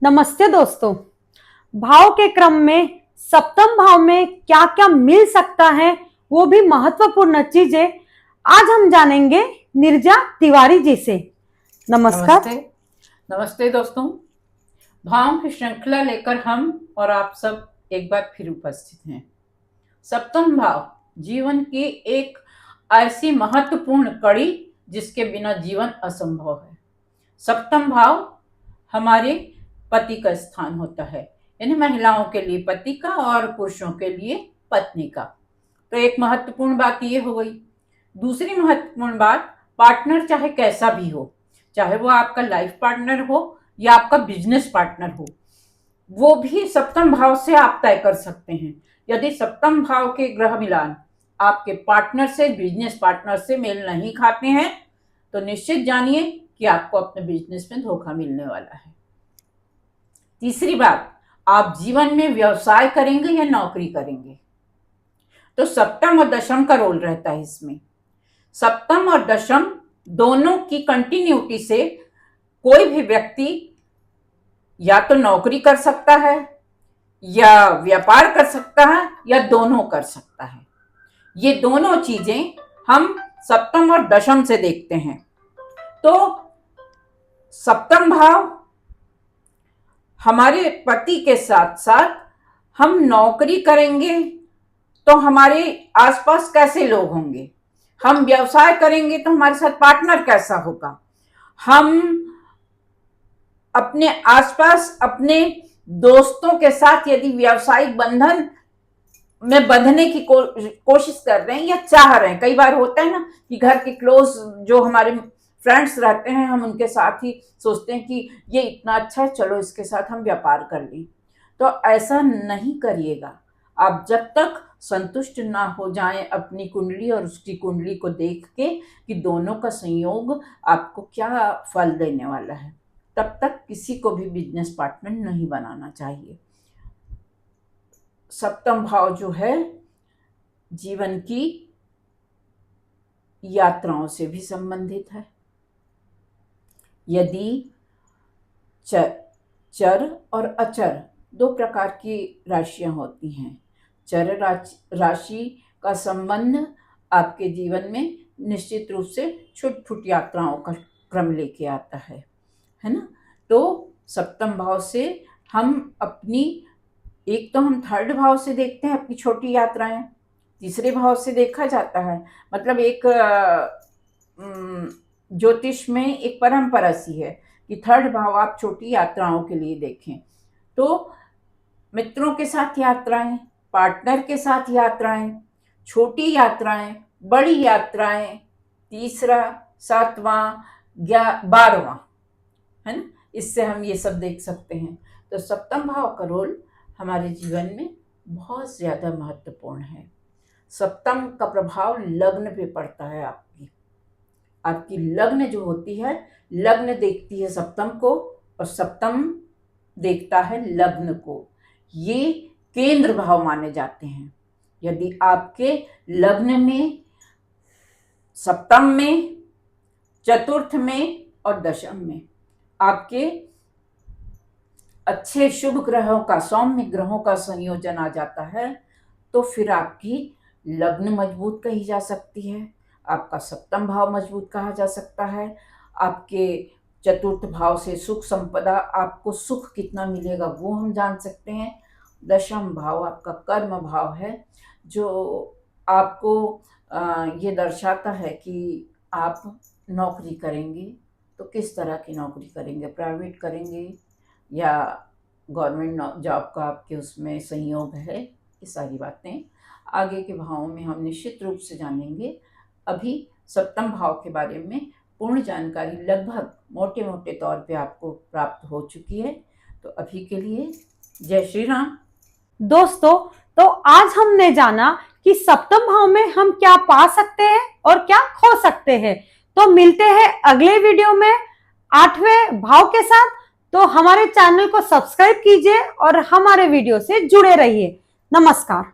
नमस्ते दोस्तों। भाव के क्रम में सप्तम भाव में क्या क्या मिल सकता है, वो भी महत्वपूर्ण चीजें आज हम जानेंगे नीरजा तिवारी जी से। नमस्कार। नमस्ते। नमस्ते दोस्तों। भाव की श्रृंखला लेकर हम और आप सब एक बार फिर उपस्थित हैं। सप्तम भाव जीवन की एक ऐसी महत्वपूर्ण कड़ी जिसके बिना जीवन असंभव है। सप्तम भाव हमारे पति का स्थान होता है, यानी महिलाओं के लिए पति का और पुरुषों के लिए पत्नी का। तो एक महत्वपूर्ण बात ये हो गई। दूसरी महत्वपूर्ण बात, पार्टनर चाहे कैसा भी हो, चाहे वो आपका लाइफ पार्टनर हो या आपका बिजनेस पार्टनर हो, वो भी सप्तम भाव से आप तय कर सकते हैं। यदि सप्तम भाव के ग्रह मिलान आपके पार्टनर से, बिजनेस पार्टनर से मेल नहीं खाते हैं तो निश्चित जानिए कि आपको अपने बिजनेस में धोखा मिलने वाला है। तीसरी बात, आप जीवन में व्यवसाय करेंगे या नौकरी करेंगे, तो सप्तम और दशम का रोल रहता है इसमें। सप्तम और दशम दोनों की कंटिन्यूटी से कोई भी व्यक्ति या तो नौकरी कर सकता है या व्यापार कर सकता है या दोनों कर सकता है। ये दोनों चीजें हम सप्तम और दशम से देखते हैं। तो सप्तम भाव हमारे पति के साथ साथ हम नौकरी करेंगे तो हमारे आसपास कैसे लोग होंगे, हम व्यवसाय करेंगे तो हमारे साथ पार्टनर कैसा होगा, हम अपने आसपास अपने दोस्तों के साथ यदि व्यावसायिक बंधन में बंधने की कोशिश कर रहे हैं या चाह रहे हैं। कई बार होता है ना कि घर के क्लोज जो हमारे फ्रेंड्स रहते हैं, हम उनके साथ ही सोचते हैं कि ये इतना अच्छा है, चलो इसके साथ हम व्यापार कर लें। तो ऐसा नहीं करिएगा। आप जब तक संतुष्ट ना हो जाएं अपनी कुंडली और उसकी कुंडली को देख के कि दोनों का संयोग आपको क्या फल देने वाला है, तब तक किसी को भी बिजनेस पार्टनर नहीं बनाना चाहिए। सप्तम भाव जो है जीवन की यात्राओं से भी संबंधित है। यदि चर और अचर दो प्रकार की राशियां होती हैं। चर राशि का संबंध आपके जीवन में निश्चित रूप से छुट-फुट यात्राओं का क्रम लेके आता है ना। तो सप्तम भाव से हम अपनी, एक तो हम थर्ड भाव से देखते हैं अपनी छोटी यात्राएं, तीसरे भाव से देखा जाता है। मतलब एक ज्योतिष में एक परंपरा सी है कि थर्ड भाव आप छोटी यात्राओं के लिए देखें। तो मित्रों के साथ यात्राएं, पार्टनर के साथ यात्राएं, छोटी यात्राएं, बड़ी यात्राएं, तीसरा, सातवां, 12वां, है ना, इससे हम ये सब देख सकते हैं। तो सप्तम भाव का रोल हमारे जीवन में बहुत ज्यादा महत्वपूर्ण है। सप्तम का प्रभाव लग्न पे पड़ता है। आपकी लग्न जो होती है, लग्न देखती है सप्तम को और सप्तम देखता है लग्न को। ये केंद्र भाव माने जाते हैं। यदि आपके लग्न में, सप्तम में, चतुर्थ में और दशम में आपके अच्छे शुभ ग्रहों का, सौम्य ग्रहों का संयोजन आ जाता है, तो फिर आपकी लग्न मजबूत कही जा सकती है, आपका सप्तम भाव मजबूत कहा जा सकता है। आपके चतुर्थ भाव से सुख संपदा, आपको सुख कितना मिलेगा वो हम जान सकते हैं। दशम भाव आपका कर्म भाव है, जो आपको ये दर्शाता है कि आप नौकरी करेंगे तो किस तरह की नौकरी करेंगे, प्राइवेट करेंगे या गवर्नमेंट जॉब का आपके उसमें संयोग है। ये सारी बातें आगे के भावों में हम निश्चित रूप से जानेंगे। अभी सप्तम भाव के बारे में पूर्ण जानकारी लगभग मोटे मोटे तौर पे आपको प्राप्त हो चुकी है। तो अभी के लिए जय श्री राम। दोस्तों, तो आज हमने जाना कि सप्तम भाव में हम क्या पा सकते हैं और क्या खो सकते हैं। तो मिलते हैं अगले वीडियो में 8वें भाव के साथ। तो हमारे चैनल को सब्सक्राइब कीजिए और हमारे वीडियो से जुड़े रहिए। नमस्कार।